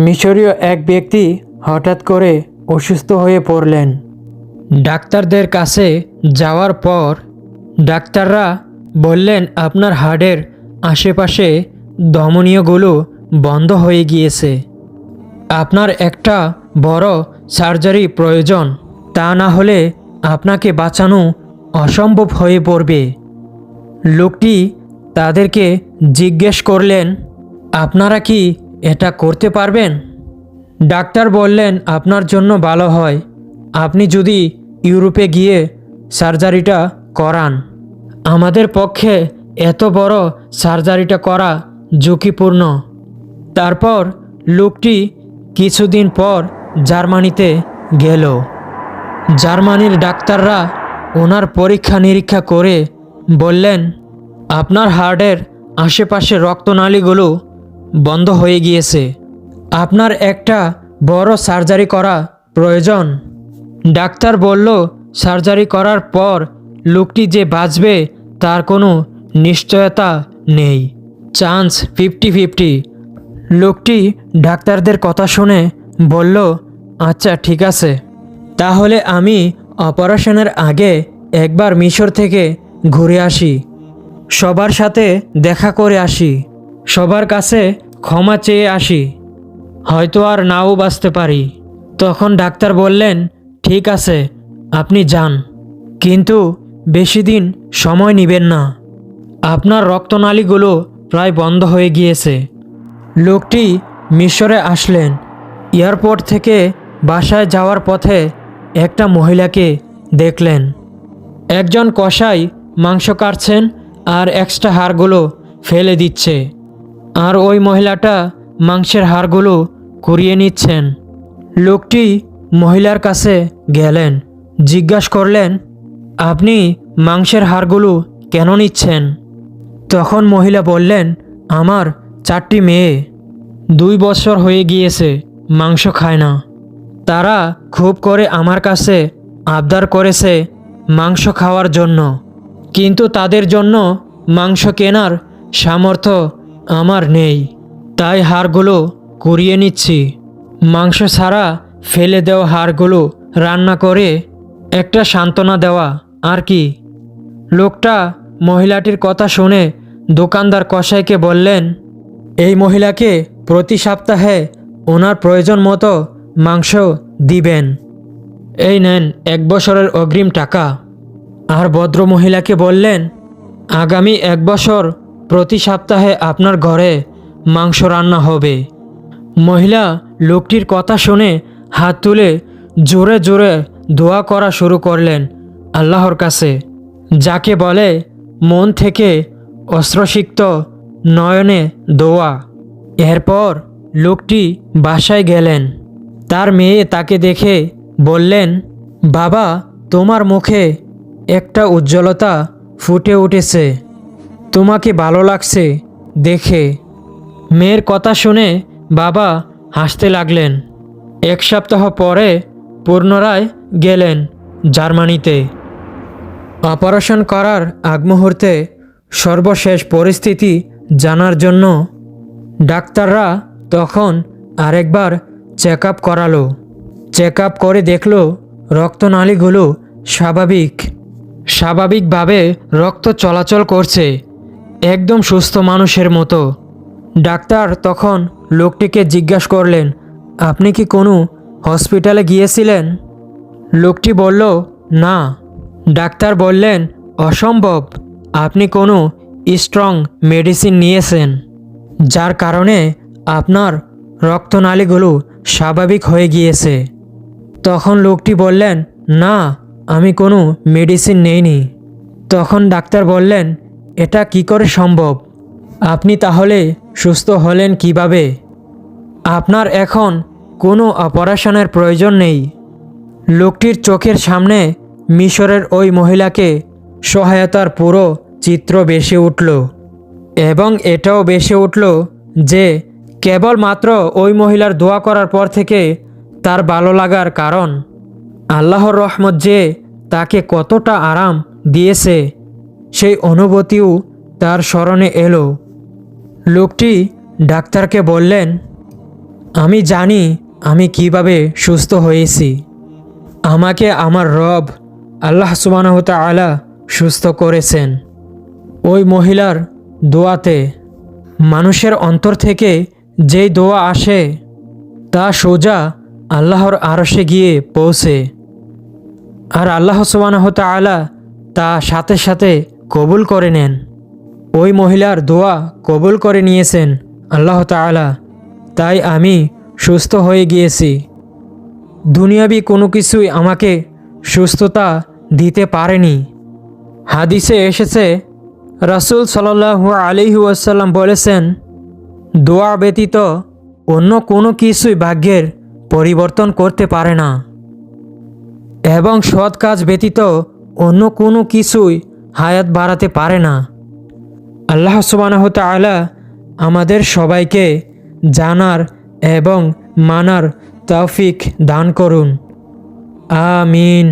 মিশরীয় এক ব্যক্তি হঠাৎ করে অসুস্থ হয়ে পড়লেন। ডাক্তারদের কাছে যাওয়ার পর ডাক্তাররা বললেন, আপনার হাড়ের আশেপাশে ধমনীয়গুলো বন্ধ হয়ে গিয়েছে, আপনার একটা বড় সার্জারি প্রয়োজন, তা না হলে আপনাকে বাঁচানো অসম্ভব হয়ে পড়বে। লোকটি তাদেরকে জিজ্ঞেস করলেন, আপনারা কি এটা করতে পারবেন? ডাক্তার বললেন, আপনার জন্য ভালো হয় আপনি যদি ইউরোপে গিয়ে সার্জারিটা করান। আমাদের পক্ষে এত বড় সার্জারিটা করা ঝুঁকিপূর্ণ। তারপর লোকটি কিছুদিন পর জার্মানিতে গেল। জার্মানির ডাক্তাররা ওনার পরীক্ষা নিরীক্ষা করে বললেন, আপনার হার্টের আশেপাশে রক্তনালীগুলো বন্ধ হয়ে গিয়েছে, আপনার একটা বড় সার্জারি করা প্রয়োজন। ডাক্তার বলল, সার্জারি করার পর লোকটি যে বাঁচবে তার কোনো নিশ্চয়তা নেই, চান্স 50-50। লোকটি ডাক্তারদের কথা শুনে বলল, আচ্ছা ঠিক আছে, তাহলে আমি অপারেশনের আগে একবার মিশর থেকে ঘুরে আসি, সবার সাথে দেখা করে আসি, সবার কাছে ক্ষমা চেয়ে আসি, হয়তো আর নাও বাঁচতে পারি। তখন ডাক্তার বললেন, ঠিক আছে আপনি যান, কিন্তু বেশি দিন সময় নেবেন না, আপনার রক্তনালীগুলো প্রায় বন্ধ হয়ে গিয়েছে। লোকটি মিশরে আসলেন। এয়ারপোর্ট থেকে বাসায় যাওয়ার পথে একটা মহিলাকে দেখলেন। একজন কসাই মাংস কাটছেন আর এক্সট্রা হাড়গুলো ফেলে দিচ্ছে, আর ওই মহিলাটা মাংসের হাড়গুলো কুড়িয়ে নিচ্ছেন। লোকটি মহিলার কাছে গেলেন, জিজ্ঞাসা করলেন, আপনি মাংসের হাড়গুলো কেন নিচ্ছেন? তখন মহিলা বললেন, আমার 4টি মেয়ে, 2 বছর হয়ে গিয়েছে মাংস খায় না, তারা খুব করে আমার কাছে আবদার করেছে মাংস খাওয়ার জন্য, কিন্তু তাদের জন্য মাংস কেনার সামর্থ্য আমার নেই, তাই হাড়গুলো কুড়িয়ে নিচ্ছি। মাংস ছাড়া ফেলে দেওয়া হাড়গুলো রান্না করে একটা সান্ত্বনা দেওয়া আর কি। লোকটা মহিলাটির কথা শুনে দোকানদার কসাইকে বললেন, এই মহিলাকে প্রতি সপ্তাহে ওনার প্রয়োজন মতো মাংস দিবেন, এই নেন 1 বছরের অগ্রিম টাকা। আর ভদ্র মহিলাকে বললেন, আগামী 1 বছর প্রতি সপ্তাহে আপনার ঘরে মাংস রান্না হবে। মহিলা লোকটির কথা শুনে হাত তুলে জোরে জোরে দোয়া করা শুরু করলেন আল্লাহর কাছে, যাকে বলে মন থেকে অস্ত্রসিক্ত নয়নে দোয়া। এরপর লোকটি বাসায় গেলেন। তার মেয়ে তাকে দেখে বললেন, বাবা তোমার মুখে একটা উজ্জ্বলতা ফুটে উঠেছে, তোমাকে ভালো লাগছে দেখে। মেয়ের কথা শুনে বাবা হাসতে লাগলেন। 1 সপ্তাহ পরে পুনরায় গেলেন জার্মানিতে। অপারেশন করার আগ মুহূর্তে সর্বশেষ পরিস্থিতি জানার জন্য ডাক্তাররা তখন আরেকবার চেক আপ করালো। চেক আপ করে দেখলো রক্তনালীগুলো স্বাভাবিকভাবে রক্ত চলাচল করছে, একদম সুস্থ মানুষের মতো। ডাক্তার তখন লোকটিকে জিজ্ঞাসা করলেন, আপনি কি কোনো হসপিটালে গিয়েছিলেন? লোকটি বলল, না। ডাক্তার বললেন, অসম্ভব, আপনি কোনো স্ট্রং মেডিসিন নিয়েছেন, যার কারণে আপনার রক্তনালীগুলো স্বাভাবিক হয়ে গিয়েছে। তখন লোকটি বললেন, না আমি কোনো মেডিসিন নেইনি। তখন ডাক্তার বললেন, এটা কি করে সম্ভব? আপনি তাহলে সুস্থ হলেন কিভাবে? আপনার এখন কোনো অপারেশনের প্রয়োজন নেই। লোকটির চোখের সামনে মিশরের ওই মহিলাকে সহায়তার পুরো চিত্র ভেসে উঠল, এবং এটাও ভেসে উঠল যে কেবলমাত্র ওই মহিলার দোয়া করার পর থেকে তার ভালো লাগার কারণ আল্লাহর রহমত যে তাকে কতটা আরাম দিয়েছে সেই অনুভূতিও তার স্মরণে এলো। লোকটি ডাক্তারকে বললেন, আমি জানি আমি কিভাবে সুস্থ হয়েছি। আমাকে আমার রব আল্লাহ সুবহানাহু ওয়া তাআলা সুস্থ করেছেন। ওই মহিলার দোয়াতে মানুষের অন্তর থেকে যেই দোয়া আসে তা সোজা আল্লাহর আরশে গিয়ে পৌঁছে, আর আল্লাহ সুবহানাহু ওয়া তাআলা তা সাথে সাথে কবুল করে নেন। ওই মহিলার দোয়া কবুল করে নিয়েছেন আল্লাহ তাআলা, তাই আমি সুস্থ হয়ে গিয়েছি। দুনিয়াবি কোনো কিছুই আমাকে সুস্থতা দিতে পারেনি। হাদিসে এসেছে, রাসূল সাল্লাল্লাহু আলাইহি ওয়াসাল্লাম বলেছেন, দোয়া ব্যতীত অন্য কোনো কিছুই ভাগ্যের পরিবর্তন করতে পারে না, এবং সৎ কাজ ব্যতীত অন্য কোনো কিছুই হায়াত বাড়াতে পারে না। আল্লাহ সুবহানাহু ওয়া তাআলা আমাদের সবাইকে জানার এবং মানার তৌফিক দান করুন। আমিন।